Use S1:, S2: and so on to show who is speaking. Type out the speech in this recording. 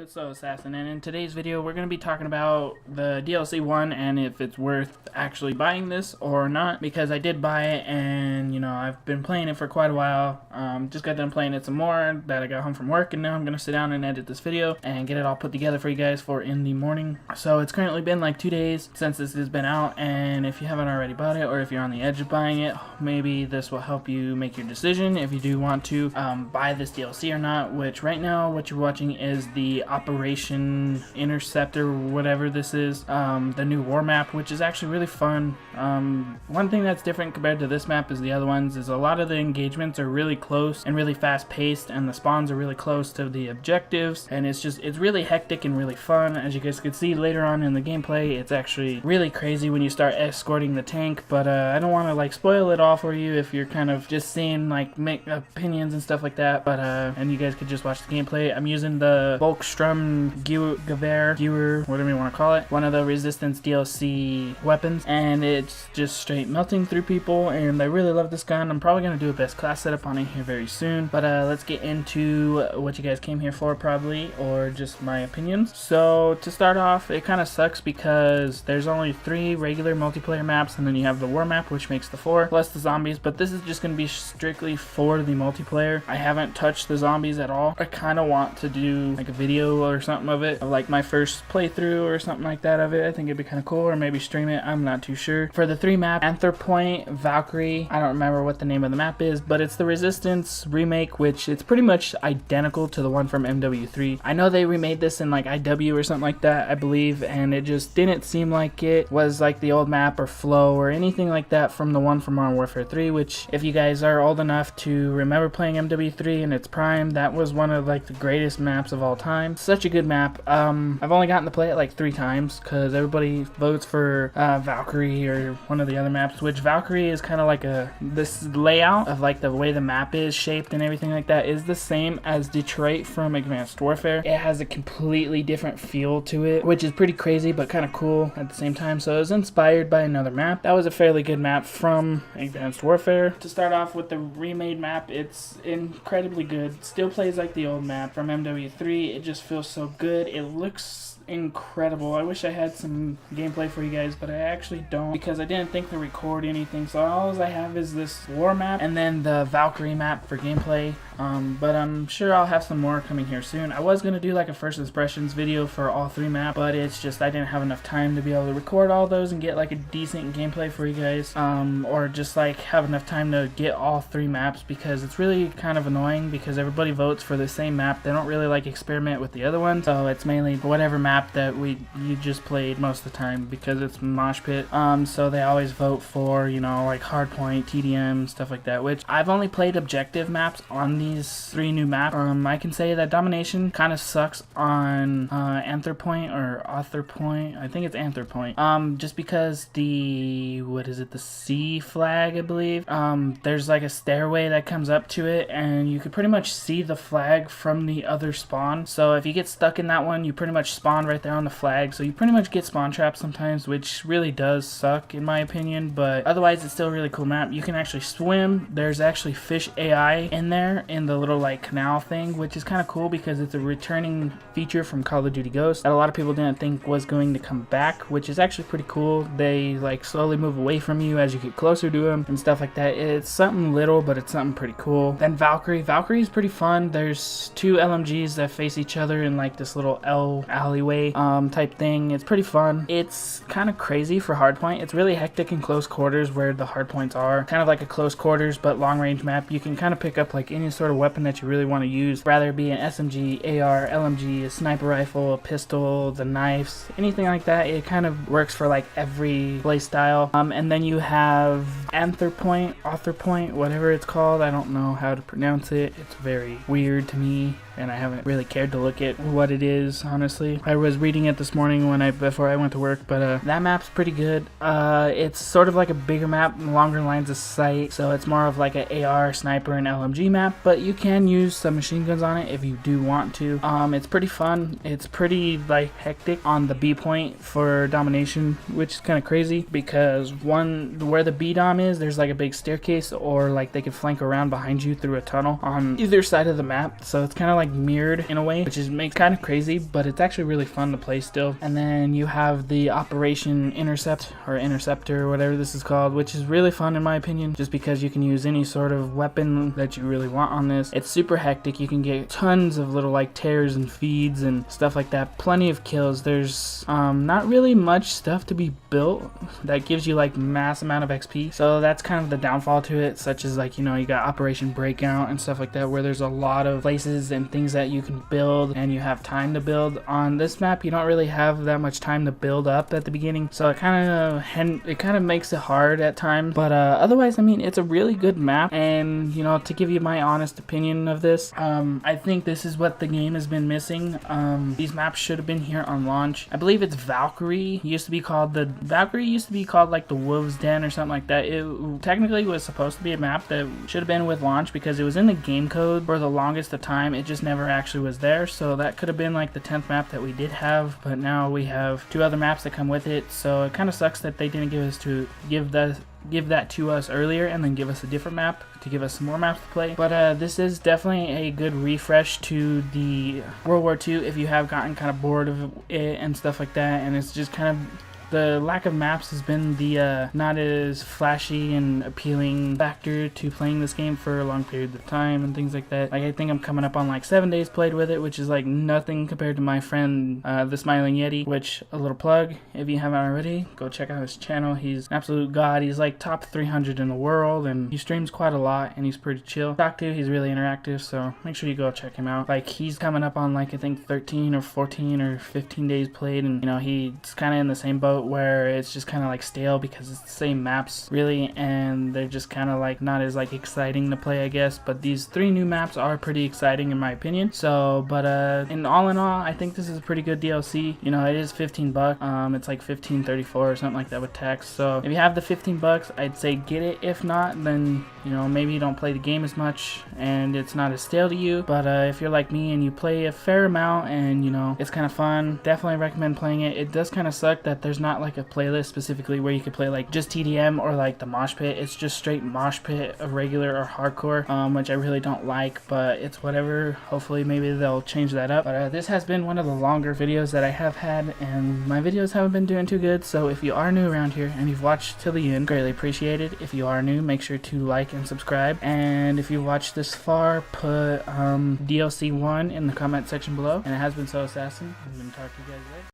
S1: It's So Assassin, and in today's video we're going to be talking about the DLC 1 and if it's worth actually buying this or not, because I did buy it and, you know, I've been playing it for quite a while. Just got done playing it some more that I got home from work, and now I'm going to sit down and edit this video and get it all put together for you guys for in the morning. So it's currently been like 2 days since this has been out, and if you haven't already bought it or if you're on the edge of buying it, maybe this will help you make your decision if you do want to buy this DLC or not, which right now what you're watching is the Operation Interceptor, whatever this is, the new war map, which is actually really fun. One thing that's different compared to this map is the other ones is a lot of the engagements are really close and really fast paced, and the spawns are really close to the objectives, and it's really hectic and really fun. As you guys can see later on in the gameplay, it's actually really crazy when you start escorting the tank, but I don't want to like spoil it all for you if you're kind of just seeing like make opinions and stuff like that, but and you guys could just watch the gameplay. I'm using the Volkstrom Gewehr, whatever you want to call it, one of the Resistance DLC weapons, and it's just straight melting through people, and I really love this gun. I'm probably going to do a best class setup on it here very soon, but let's get into what you guys came here for, probably, or just my opinions. So to start off, it kind of sucks because there's only 3 regular multiplayer maps, and then you have the war map, which makes the 4, plus the zombies, but this is just going to be strictly for the multiplayer. I haven't touched the zombies at all. I kind of want to do like a video or something of it, of like my first playthrough or something like that of it. I think it'd be kind of cool, or maybe stream it. I'm not too sure. For the 3 map, Anther Point, Valkyrie, I don't remember what the name of the map is, but it's the Resistance remake, which it's pretty much identical to the one from Ww2. I know they remade this in like IW or something like that, I believe, and it just didn't seem like it was like the old map or flow or anything like that from the one from Modern Warfare 3, which if you guys are old enough to remember playing MW3 in its prime, that was one of like the greatest maps of all time. Such a good map. I've only gotten to play it like 3 times because everybody votes for Valkyrie or one of the other maps, which Valkyrie is kind of like this layout of like the way the map is shaped and everything like that is the same as Detroit from Advanced Warfare. It has a completely different feel to it, which is pretty crazy but kind of cool at the same time. So it was inspired by another map. That was a fairly good map from Advanced Warfare. To start off with the remade map, it's incredibly good. Still plays like the old map from MW3. It just feels so good. It looks incredible. I wish I had some gameplay for you guys, but I actually don't, because I didn't think to record anything, so all I have is this war map and then the Valkyrie map for gameplay. But I'm sure I'll have some more coming here soon. I was going to do like a first impressions video for all 3 maps, but it's just I didn't have enough time to be able to record all those and get like a decent gameplay for you guys, or just like have enough time to get all 3 maps, because it's really kind of annoying because everybody votes for the same map. They don't really like experiment with the other ones, so it's mainly whatever map that you just played most of the time, because it's Mosh Pit. So they always vote for, you know, like Hardpoint, TDM, stuff like that, which I've only played objective maps on these 3 new maps. I can say that Domination kind of sucks on Anther Point or Author Point. I think it's Anther Point. Just because the C flag, I believe. There's like a stairway that comes up to it, and you could pretty much see the flag from the other spawn. So if you get stuck in that one, you pretty much spawn right there on the flag. So you pretty much get spawn trapped sometimes, which really does suck in my opinion. But otherwise, it's still a really cool map. You can actually swim. There's actually fish AI in there in the little like canal thing, which is kind of cool because it's a returning feature from Call of Duty Ghosts that a lot of people didn't think was going to come back, which is actually pretty cool. They like slowly move away from you as you get closer to them and stuff like that. It's something little, but it's something pretty cool. Then Valkyrie is pretty fun. There's 2 LMGs that face each other in like this little L alleyway type thing. It's pretty fun. It's kind of crazy for Hardpoint. It's really hectic in close quarters where the hardpoints are. Kind of like a close quarters but long range map. You can kind of pick up like any sort of weapon that you really want to use, rather it be an SMG, AR, LMG, a sniper rifle, a pistol, the knives, anything like that. It kind of works for like every play style. And then you have Anther Point, Author Point, whatever it's called. I don't know how to pronounce it. It's very weird to me, and I haven't really cared to look at what it is, honestly. I was reading it this morning before I went to work, but that map's pretty good. It's sort of like a bigger map, longer lines of sight, so it's more of like an AR, sniper, and LMG map, but you can use some machine guns on it if you do want to. It's pretty fun. It's pretty like hectic on the B point for domination, which is kind of crazy because where the B dom is, there's like a big staircase, or like they could flank around behind you through a tunnel on either side of the map, so it's kind of like mirrored in a way, which makes kind of crazy, but it's actually really fun to play still. And then you have the Operation Intercept or Interceptor, whatever this is called, which is really fun in my opinion, just because you can use any sort of weapon that you really want on this. It's super hectic. You can get tons of little like tears and feeds and stuff like that. Plenty of kills. There's not really much stuff to be built that gives you like mass amount of XP, so that's kind of the downfall to it, such as like, you know, you got Operation Breakout and stuff like that, where there's a lot of places and things that you can build and you have time to build. On this map you don't really have that much time to build up at the beginning, so it kind of makes it hard at times, but otherwise, I mean, it's a really good map. And you know, to give you my honest opinion of this, I think this is what the game has been missing. These maps should have been here on launch. I believe it's Valkyrie used to be called like the Wolves Den or something like that. It technically was supposed to be a map that should have been with launch because it was in the game code for the longest of time. It just never actually was there, so that could have been like the 10th map that we did have, but now we have 2 other maps that come with it, so it kind of sucks that they didn't give that to us earlier and then give us a different map to give us some more maps to play. But this is definitely a good refresh to the World War II if you have gotten kind of bored of it and stuff like that, and it's just kind of the lack of maps has been the not as flashy and appealing factor to playing this game for long periods of time and things like that. Like, I think I'm coming up on like 7 days played with it, which is like nothing compared to my friend the Smiling Yeti, which, a little plug, if you haven't already, go check out his channel. He's an absolute god. He's like top 300 in the world, and he streams quite a lot, and he's pretty chill. Talk to, he's really interactive, so make sure you go check him out. Like, he's coming up on like I think 13 or 14 or 15 days played, and you know, he's kind of in the same boat where it's just kind of like stale because it's the same maps really, and they're just kind of like not as like exciting to play, I guess. But these 3 new maps are pretty exciting in my opinion. So, but in all, I think this is a pretty good DLC. You know, it is $15. It's like $15.34 or something like that with tax. So if you have the $15, I'd say get it. If not, then you know, maybe you don't play the game as much and it's not as stale to you. But if you're like me and you play a fair amount and you know, it's kind of fun, definitely recommend playing it. It does kind of suck that there's not like a playlist specifically where you could play like just TDM or like the mosh pit. It's just straight mosh pit of regular or hardcore, which I really don't like, but it's whatever. Hopefully maybe they'll change that up. But this has been one of the longer videos that I have had, and my videos haven't been doing too good, so if you are new around here and you've watched till the end, greatly appreciated. If you are new, make sure to like and subscribe, and if you watched this far, put DLC 1 in the comment section below. And it has been So Assassin. I'm gonna talk to you guys later.